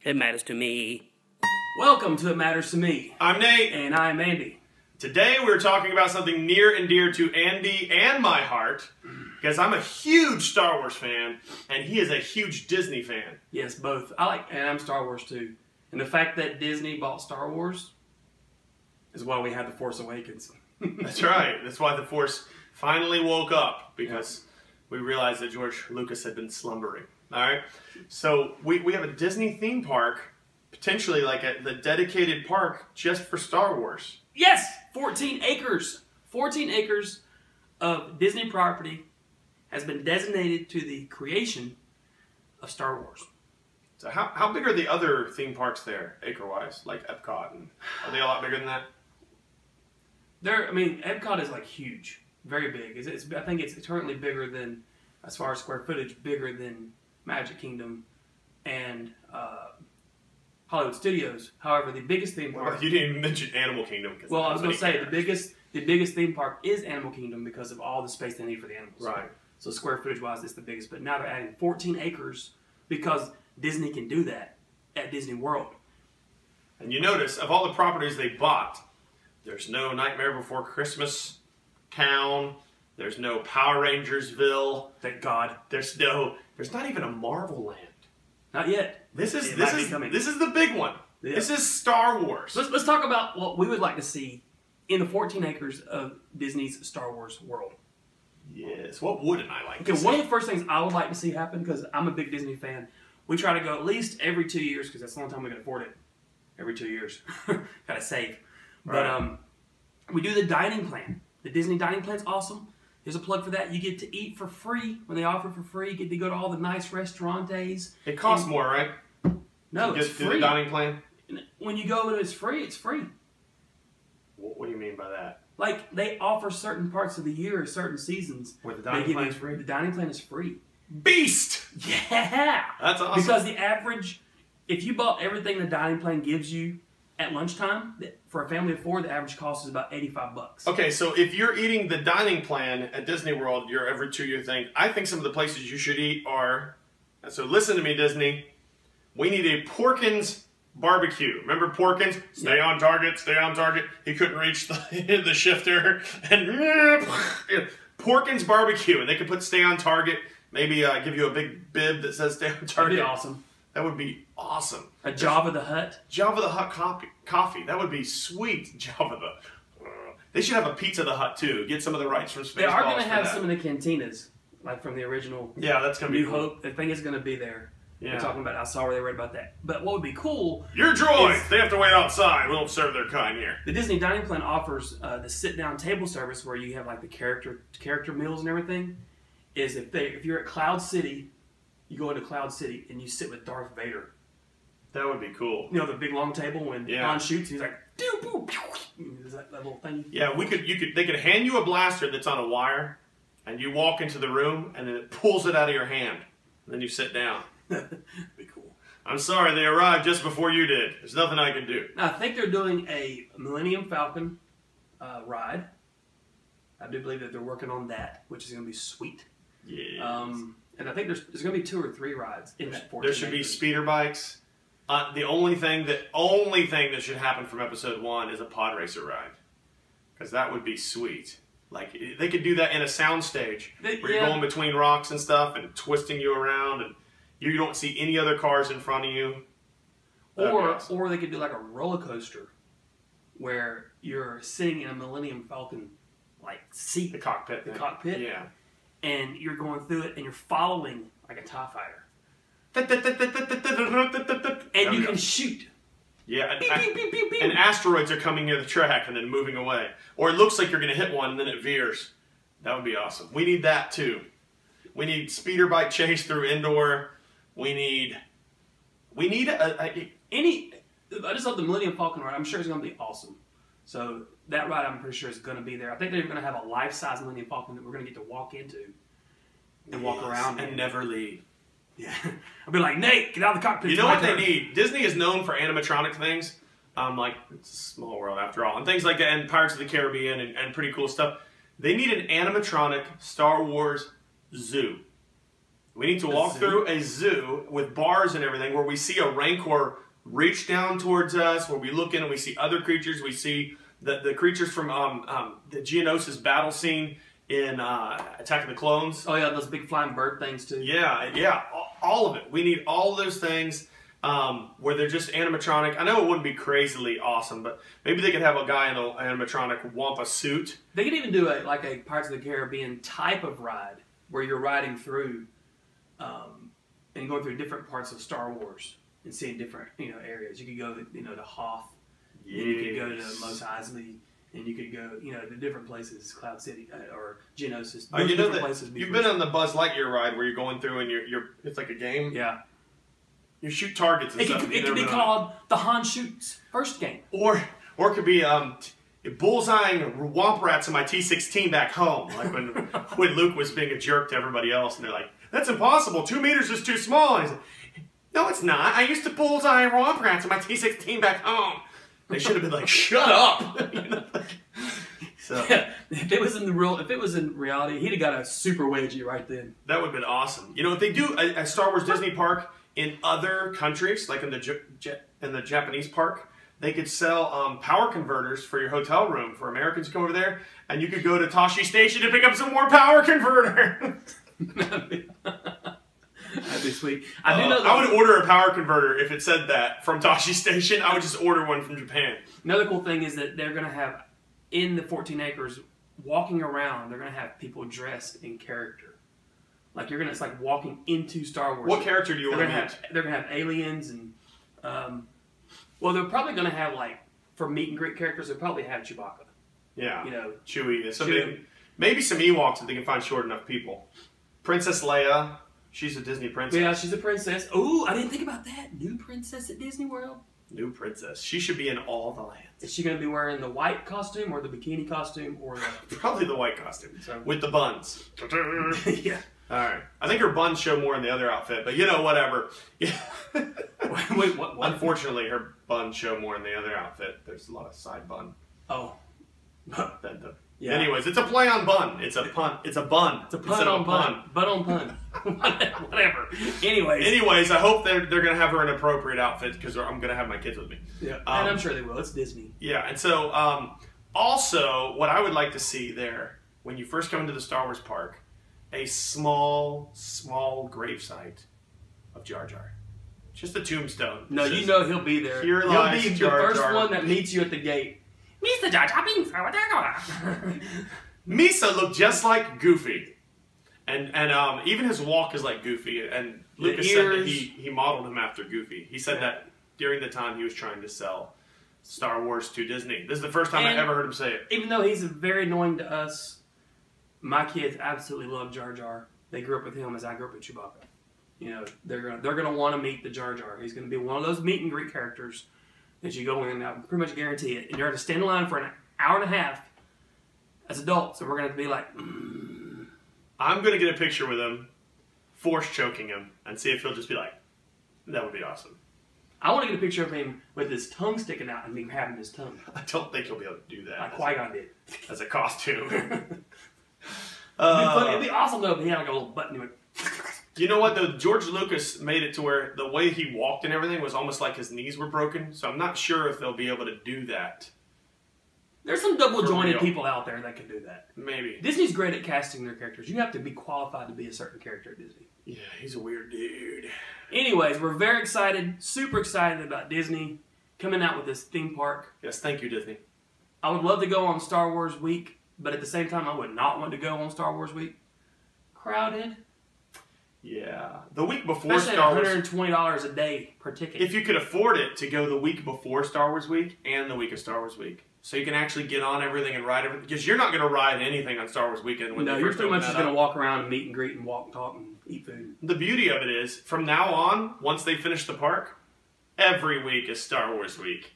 It matters to me. Welcome to It Matters to Me. I'm Nate. And I'm Andy. Today we're talking about something near and dear to Andy and my heart, because I'm a huge Star Wars fan, and he is a huge Disney fan. Yes, both. And I'm Star Wars too. And the fact that Disney bought Star Wars is why we had The Force Awakens. That's right. That's why the Force finally woke up, because we realized that George Lucas had been slumbering. All right? So we have a Disney theme park, potentially like the dedicated park just for Star Wars. Yes! 14 acres. 14 acres of Disney property has been designated to the creation of Star Wars. So how big are the other theme parks there, acre-wise, like Epcot? And are they a lot bigger than that? Epcot is like huge, very big. I think it's currently bigger than, as far as square footage, bigger than Magic Kingdom and Hollywood Studios. However, the biggest theme park. Well, you didn't even mention Animal Kingdom. Well, I was going to say the biggest theme park is Animal Kingdom because of all the space they need for the animals. Right. So square footage wise, it's the biggest. But now they're adding 14 acres because Disney can do that at Disney World. And you notice, of all the properties they bought, there's no Nightmare Before Christmas town. There's no Power Rangersville. Thank God. There's not even a Marvel Land. Not yet. This is the big one. Yeah. This is Star Wars. Let's talk about what we would like to see in the 14 acres of Disney's Star Wars world. Yes. What wouldn't I like to see? One of the first things I would like to see happen, because I'm a big Disney fan, we try to go at least every 2 years, because that's the only time we can afford it. Every 2 years. Gotta save. Right. But we do the dining plan. The Disney dining plan's awesome. Here's a plug for that. You get to eat for free. When they offer it for free, you get to go to all the nice restaurantes. It costs more, right? No, it's free. The dining plan? When you go and it's free, it's free. What do you mean by that? Like, they offer certain parts of the year, certain seasons. Where the dining plan is free? The dining plan is free. Beast! Yeah! That's awesome. Because the average, if you bought everything the dining plan gives you at lunchtime, for a family of four, the average cost is about $85. Okay, so if you're eating the dining plan at Disney World, your every 2 year thing, I think some of the places you should eat are, so listen to me, Disney, we need a Porkins barbecue. Remember Porkins? Stay on target, stay on target. He couldn't reach the shifter. And Porkins barbecue, and they could put stay on target, maybe give you a big bib that says stay on target. That'd be awesome. That would be awesome. A Jabba the Hutt? Jabba the Hutt coffee. That would be sweet. Jabba the... They should have a Pizza the Hutt, too. Get some of the rights from Spaceballs. They are going to have some of the cantinas, like from the original Yeah, that's going to be New cool. Hope. I think it's going to be there. Yeah. They're talking about, I saw where they read about that. But what would be cool... Your droids! They have to wait outside. We don't serve their kind here. The Disney Dining Plan offers the sit-down table service where you have like the character meals and everything. Is if you're at Cloud City, you go into Cloud City and you sit with Darth Vader. That would be cool. You know, the big long table when Han shoots, he's like, doo boo, is that little thing? Yeah, they could hand you a blaster that's on a wire, and you walk into the room, and then it pulls it out of your hand. And then you sit down. That'd be cool. I'm sorry, they arrived just before you did. There's nothing I can do. Now, I think they're doing a Millennium Falcon ride. I do believe that they're working on that, which is going to be sweet. Yeah. And I think there's going to be 2 or 3 rides in that 14 There should be speeder bikes. The only thing that should happen from episode 1 is a pod racer ride, because that would be sweet. Like they could do that in a soundstage where you're going between rocks and stuff and twisting you around, and you don't see any other cars in front of you. Or they could do like a roller coaster where you're sitting in a Millennium Falcon like seat, The cockpit. Yeah. And you're going through it and you're following like a TIE fighter. And you can shoot. Yeah, Beep, beep, beep, beep, beep. and asteroids are coming near the track and then moving away. Or it looks like you're going to hit one and then it veers. That would be awesome. We need that too. We need speeder bike chase through indoor. We need I just love the Millennium Falcon ride. I'm sure it's going to be awesome. So that ride, I'm pretty sure, is going to be there. I think they're going to have a life-size Millennium Falcon that we're going to get to walk into and walk around and never leave. Yeah, I'll be like, Nate, get out of the cockpit. You know what they need? Disney is known for animatronic things. Like, it's a small world after all. And things like that, and Pirates of the Caribbean and pretty cool stuff. They need an animatronic Star Wars zoo. We need to walk through a zoo with bars and everything where we see a Rancor reach down towards us, where we look in and we see other creatures. We see the creatures from the Geonosis battle scene in Attack of the Clones. Oh yeah, those big flying bird things too. Yeah, all of it. We need all of those things where they're just animatronic. I know it wouldn't be crazily awesome, but maybe they could have a guy in an animatronic Wampa suit. They could even do like a Pirates of the Caribbean type of ride where you're riding through and going through different parts of Star Wars and seeing different areas. You could go to Hoth, Yes. and you could go to Mos Eisley, and you could go to different places, Cloud City or Geonosis. You've been on the Buzz Lightyear ride where you're going through and it's like a game. Yeah. You shoot targets and stuff. It could be called the Han Shoots first game. Or it could be bullseyeing womp rats in my T-16 back home, like when Luke was being a jerk to everybody else, and they're like, "That's impossible. 2 meters is too small." And he's like, "No, it's not. I used to bullseye womp rats in my T-16 back home." They should have been like, "Shut up." So yeah, if it was in reality, he'd have got a super wedgie right then. That would have been awesome. If they do a Star Wars Disney park in other countries, like in the Japanese park, they could sell power converters for your hotel room for Americans to come over there, and you could go to Tosche Station to pick up some more power converter. That'd be sweet. I would order a power converter if it said that from Tosche Station. I would just order one from Japan. Another cool thing is that they're going to have, in the 14 acres, walking around, they're going to have people dressed in character. Like it's like walking into Star Wars. What character do you want to meet? They're going to have aliens and, well, they're probably going to have, like, for meet and greet characters, they'll probably have Chewbacca. Yeah. Chewie. Chewie. Maybe some Ewoks if they can find short enough people. Princess Leia. She's a Disney princess. Yeah, she's a princess. Ooh, I didn't think about that. New princess at Disney World. New princess. She should be in all the lands. Is she going to be wearing the white costume or the bikini costume or the... Probably the white costume. With the buns. Yeah. All right. I think her buns show more in the other outfit, but whatever. Yeah. Wait, what? Unfortunately, her buns show more in the other outfit. There's a lot of side bun. Oh. Yeah. Anyways, it's a play on bun. It's a pun. It's a bun. It's a pun on pun. Bun on pun. Whatever. Anyways, I hope they're going to have her in an appropriate outfit because I'm going to have my kids with me. Yeah. And I'm sure they will. It's Disney. Yeah. And so, also, what I would like to see there, when you first come into the Star Wars park, a small gravesite of Jar Jar. Just a tombstone. No, he'll be there. Here he'll lies be Jar the first Jar. one that meets you at the gate. Mr. Jar Jar Binks, Misa looked just like Goofy, and even his walk is like Goofy. And Lucas said that he modeled him after Goofy. He said that during the time he was trying to sell Star Wars to Disney. This is the first time I ever heard him say it. Even though he's very annoying to us, my kids absolutely love Jar Jar. They grew up with him as I grew up with Chewbacca. They're gonna want to meet the Jar Jar. He's gonna be one of those meet and greet characters that you go in, I pretty much guarantee it, and you're going to stand in line for an hour and a half as adults, and we're going to be like, I'm going to get a picture with him, force choking him, and see if he'll just be like, that would be awesome. I want to get a picture of him with his tongue sticking out and me having his tongue. I don't think he'll be able to do that. Like Qui-Gon did. As a costume. It'd be awesome, though, if he had like a little button to it. You know what, though? George Lucas made it to where the way he walked and everything was almost like his knees were broken, so I'm not sure if they'll be able to do that. There's some double-jointed people out there that can do that. Maybe. Disney's great at casting their characters. You have to be qualified to be a certain character at Disney. Yeah, he's a weird dude. Anyways, we're very excited, super excited about Disney coming out with this theme park. Yes, thank you, Disney. I would love to go on Star Wars Week, but at the same time, I would not want to go on Star Wars Week. Crowded. Yeah. The week before Especially Star Wars... $120 a day per ticket. If you could afford it, to go the week before Star Wars Week and the week of Star Wars Week. So you can actually get on everything and ride everything. Because you're not going to ride anything on Star Wars weekend. No, you're pretty much just going to walk around and meet and greet and walk and talk and eat food. The beauty of it is, from now on, once they finish the park, every week is Star Wars Week.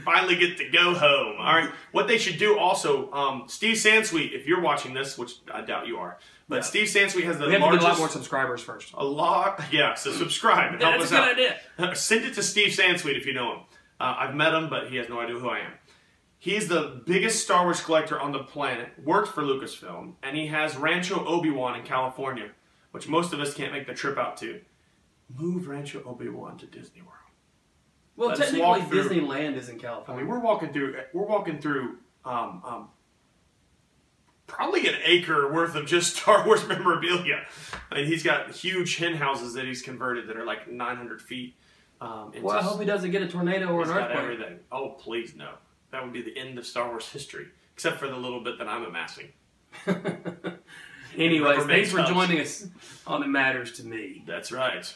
Finally get to go home. All right. What they should do also, Steve Sansweet, if you're watching this, which I doubt you are, but yeah. Steve Sansweet has the largest... We have to get a lot more subscribers first. A lot. Yeah, so subscribe. Yeah, that's a good idea. Send it to Steve Sansweet if you know him. I've met him, but he has no idea who I am. He's the biggest Star Wars collector on the planet, worked for Lucasfilm, and he has Rancho Obi-Wan in California, which most of us can't make the trip out to. Move Rancho Obi-Wan to Disney World. Well, Let's technically, walk through- Disneyland is in I California. mean, we're walking through probably an acre worth of just Star Wars memorabilia. I mean, he's got huge hen houses that he's converted that are like 900 feet. Well, I hope he doesn't get a tornado or He's an got earthquake. everything. Oh, please no. That would be the end of Star Wars history, except for the little bit that I'm amassing. Anyways, Rubbermaid thanks for cups. joining us on It Matters to Me. That's right.